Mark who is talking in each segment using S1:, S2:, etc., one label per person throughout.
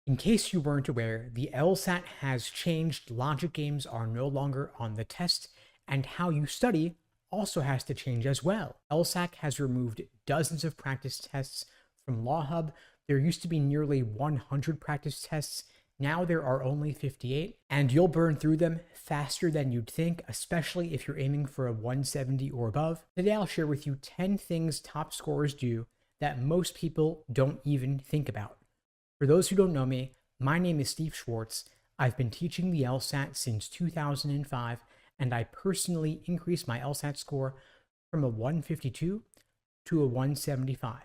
S1: In case you weren't aware, the LSAT has changed. Logic games are no longer on the test, and how you study also has to change as well. LSAT has removed dozens of practice tests from LawHub. There used to be nearly 100 practice tests. Now there are only 58, and you'll burn through them faster than you'd think, especially if you're aiming for a 170 or above. Today I'll share with you 10 things top scorers do that most people don't even think about. For those who don't know me, my name is Steve Schwartz. I've been teaching the LSAT since 2005, and I personally increased my LSAT score from a 152 to a 175.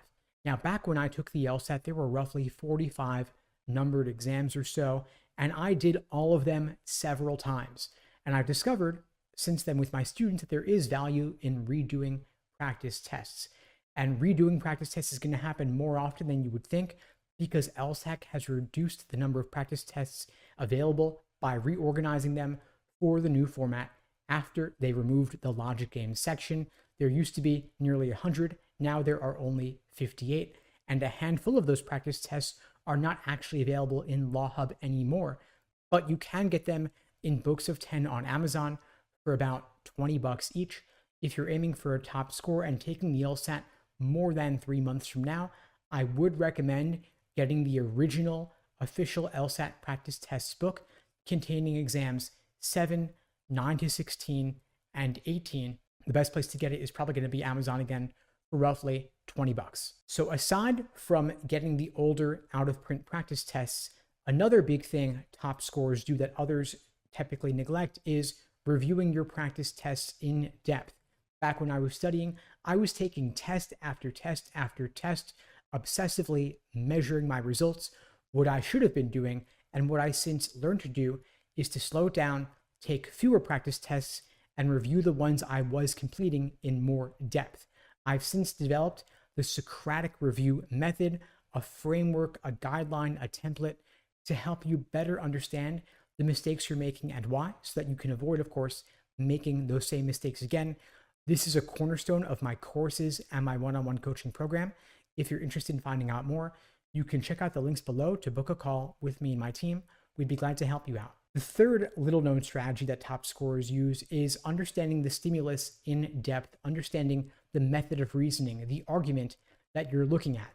S1: Now, back when I took the LSAT, there were roughly 45 numbered exams or so, and I did all of them several times. And I've discovered since then with my students that there is value in redoing practice tests. And redoing practice tests is going to happen more often than you would think, because LSAT has reduced the number of practice tests available by reorganizing them for the new format after they removed the logic games section. There used to be nearly 100, now there are only 58, and a handful of those practice tests are not actually available in LawHub anymore, but you can get them in books of 10 on Amazon for about $20 each. If you're aiming for a top score and taking the LSAT more than 3 months from now, I would recommend getting the original official LSAT practice tests book containing exams 7, 9 to 16, and 18. The best place to get it is probably going to be Amazon again for roughly $20. So aside from getting the older out-of-print practice tests, another big thing top scorers do that others typically neglect is reviewing your practice tests in depth. Back when I was studying, I was taking test after test after test, obsessively measuring my results. What I should have been doing, and what I since learned to do, is to slow down, take fewer practice tests, and review the ones I was completing in more depth. I've since developed the Socratic review method, a framework, a guideline, a template to help you better understand the mistakes you're making and why, so that you can avoid, of course, making those same mistakes again. This is a cornerstone of my courses and my one-on-one coaching program. If you're interested in finding out more, you can check out the links below to book a call with me and my team. We'd be glad to help you out. The third little-known strategy that top scorers use is understanding the stimulus in depth, understanding the method of reasoning, the argument that you're looking at.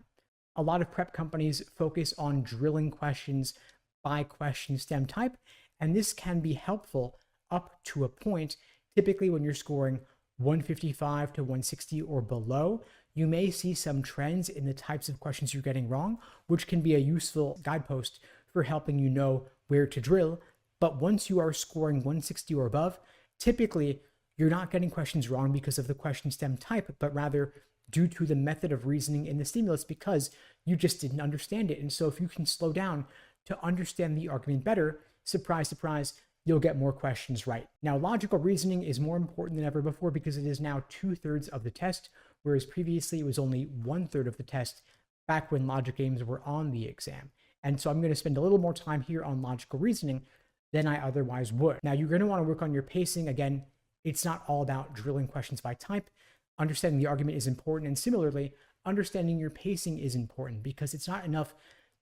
S1: A lot of prep companies focus on drilling questions by question stem type, and this can be helpful up to a point. Typically, when you're scoring 155 to 160 or below, you may see some trends in the types of questions you're getting wrong, which can be a useful guidepost for helping you know where to drill. But once you are scoring 160 or above, typically you're not getting questions wrong because of the question stem type, but rather due to the method of reasoning in the stimulus, because you just didn't understand it. And so if you can slow down to understand the argument better, surprise, surprise, you'll get more questions right. Now, logical reasoning is more important than ever before because it is now 2/3 of the test, whereas previously it was only 1/3 of the test back when logic games were on the exam. And so I'm going to spend a little more time here on logical reasoning than I otherwise would. Now, you're going to want to work on your pacing. Again, it's not all about drilling questions by type. Understanding the argument is important. And similarly, understanding your pacing is important because it's not enough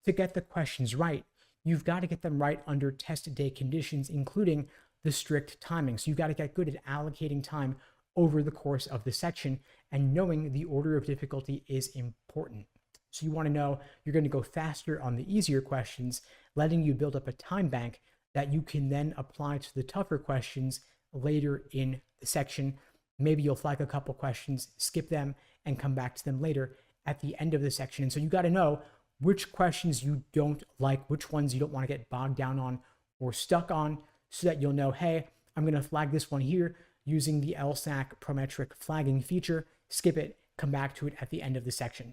S1: to get the questions right. You've got to get them right under test day conditions, including the strict timing. So you've got to get good at allocating time over the course of the section, and knowing the order of difficulty is important. So you want to know you're going to go faster on the easier questions, letting you build up a time bank that you can then apply to the tougher questions later in the section. Maybe you'll flag a couple questions, skip them, and come back to them later at the end of the section. And so you got to know which questions you don't like, which ones you don't want to get bogged down on or stuck on, so that you'll know, hey, I'm going to flag this one here using the LSAT Prometric flagging feature, skip it, come back to it at the end of the section.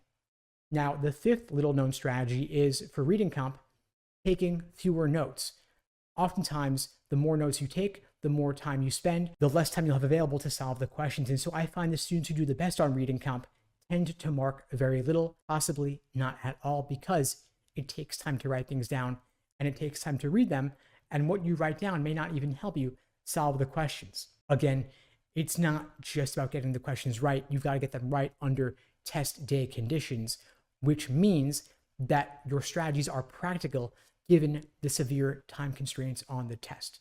S1: Now, the fifth little known strategy is for reading comp, taking fewer notes. Oftentimes, the more notes you take, the more time you spend, the less time you'll have available to solve the questions. And so I find the students who do the best on reading comp tend to mark very little, possibly not at all, because it takes time to write things down and it takes time to read them. And what you write down may not even help you solve the questions. Again, it's not just about getting the questions right. You've got to get them right under test day conditions, which means that your strategies are practical given the severe time constraints on the test.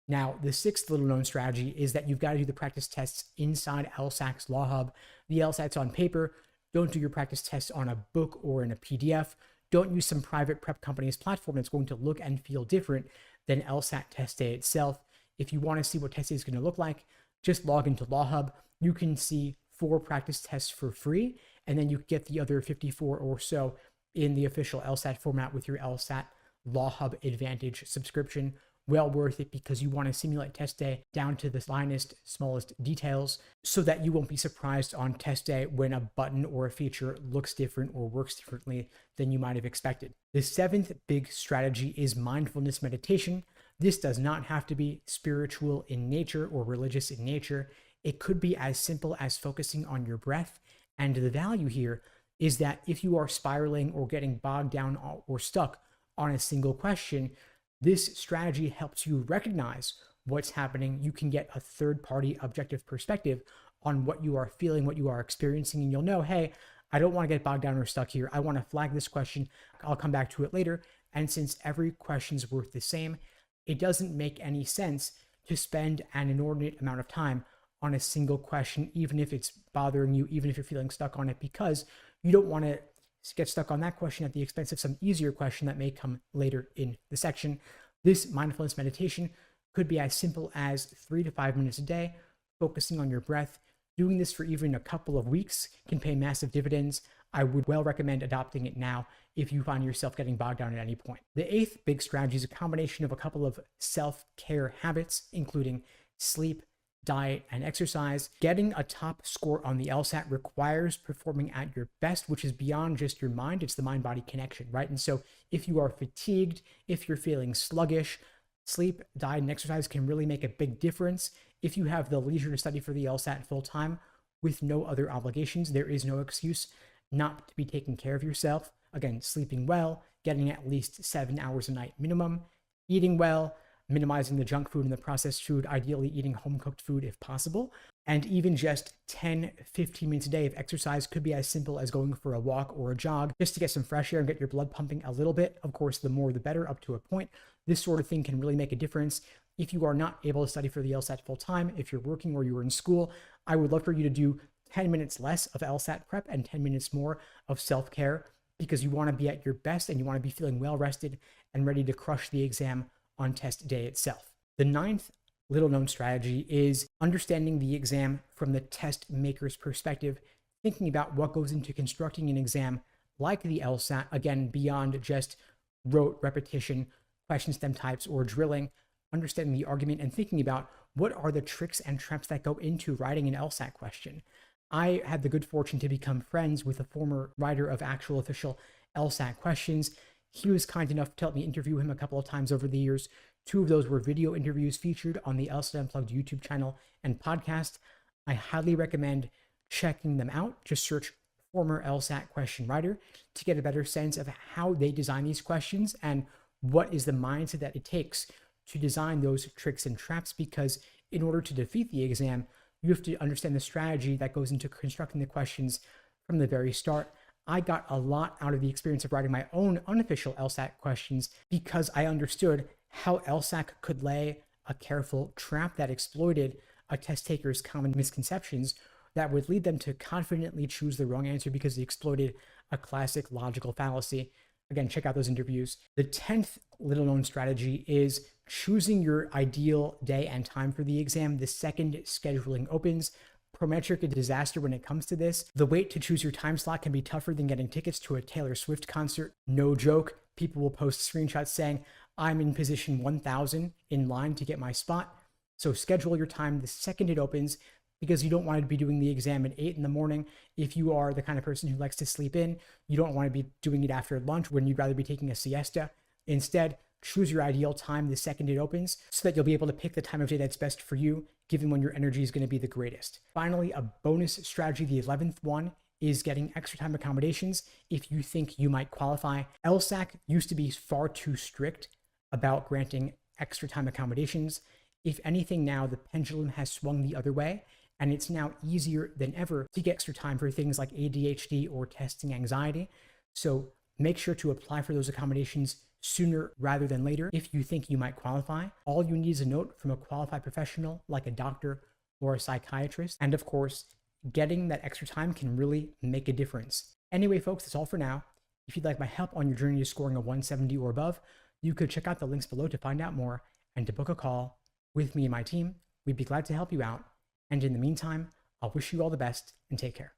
S1: Now, the sixth little known strategy is that you've got to do the practice tests inside LSAC's Law Hub. The LSAT's on paper. Don't do your practice tests on a book or in a PDF. Don't use some private prep company's platform that's going to look and feel different than LSAT test day itself. If you want to see what test day is going to look like, just log into Law Hub. You can see 4 practice tests for free, and then you get the other 54 or so in the official LSAT format with your LSAT Law Hub Advantage subscription. Well worth it, because you want to simulate test day down to the finest, smallest details so that you won't be surprised on test day when a button or a feature looks different or works differently than you might have expected. The seventh big strategy is mindfulness meditation. This does not have to be spiritual in nature or religious in nature. It could be as simple as focusing on your breath. And the value here is that if you are spiraling or getting bogged down or stuck on a single question, this strategy helps you recognize what's happening. You can get a third-party objective perspective on what you are feeling, what you are experiencing, and you'll know, hey, I don't want to get bogged down or stuck here. I want to flag this question. I'll come back to it later. And since every question's worth the same, it doesn't make any sense to spend an inordinate amount of time on a single question, even if it's bothering you, even if you're feeling stuck on it, because you don't want to get stuck on that question at the expense of some easier question that may come later in the section. This mindfulness meditation could be as simple as 3 to 5 minutes a day, focusing on your breath. Doing this for even a couple of weeks can pay massive dividends. I would well recommend adopting it now if you find yourself getting bogged down at any point. The eighth big strategy is a combination of a couple of self-care habits, including sleep, diet, and exercise. Getting a top score on the LSAT requires performing at your best, which is beyond just your mind. It's the mind-body connection, right? And so if you are fatigued, if you're feeling sluggish, sleep, diet, and exercise can really make a big difference. If you have the leisure to study for the LSAT full-time with no other obligations, there is no excuse not to be taking care of yourself. Again, sleeping well, getting at least 7 hours a night minimum, eating well, minimizing the junk food and the processed food, ideally eating home-cooked food if possible. And even just 10-15 minutes a day of exercise could be as simple as going for a walk or a jog just to get some fresh air and get your blood pumping a little bit. Of course, the more the better, up to a point. This sort of thing can really make a difference. If you are not able to study for the LSAT full-time, if you're working or you're in school, I would love for you to do 10 minutes less of LSAT prep and 10 minutes more of self-care, because you want to be at your best and you want to be feeling well rested and ready to crush the exam on test day itself. The ninth little known strategy is understanding the exam from the test maker's perspective, thinking about what goes into constructing an exam like the LSAT, again, beyond just rote repetition, question stem types, or drilling, understanding the argument and thinking about what are the tricks and traps that go into writing an LSAT question. I had the good fortune to become friends with a former writer of actual official LSAT questions. He was kind enough to help me interview him a couple of times over the years. 2 of those were video interviews featured on the LSAT Unplugged YouTube channel and podcast. I highly recommend checking them out. Just search former LSAT question writer to get a better sense of how they design these questions and what is the mindset that it takes to design those tricks and traps, because in order to defeat the exam, you have to understand the strategy that goes into constructing the questions from the very start. I got a lot out of the experience of writing my own unofficial LSAT questions because I understood how LSAC could lay a careful trap that exploited a test taker's common misconceptions that would lead them to confidently choose the wrong answer because they exploited a classic logical fallacy. Again, check out those interviews. The 10th little known strategy is choosing your ideal day and time for the exam the second scheduling opens. Prometric, a disaster when it comes to this. The wait to choose your time slot can be tougher than getting tickets to a Taylor Swift concert. No joke. People will post screenshots saying, I'm in position 1000 in line to get my spot. So schedule your time the second it opens, because you don't want to be doing the exam at 8 in the morning. If you are the kind of person who likes to sleep in, you don't want to be doing it after lunch when you'd rather be taking a siesta. Instead, choose your ideal time the second it opens so that you'll be able to pick the time of day that's best for you, given when your energy is going to be the greatest. Finally, a bonus strategy, the 11th one, is getting extra time accommodations if you think you might qualify. LSAC used to be far too strict about granting extra time accommodations. If anything, now the pendulum has swung the other way, and it's now easier than ever to get extra time for things like ADHD or testing anxiety. So make sure to apply for those accommodations sooner rather than later if you think you might qualify. All you need is a note from a qualified professional like a doctor or a psychiatrist. And of course, getting that extra time can really make a difference. Anyway, folks, that's all for now. If you'd like my help on your journey to scoring a 170 or above, you could check out the links below to find out more and to book a call with me and my team. We'd be glad to help you out. And in the meantime, I'll wish you all the best and take care.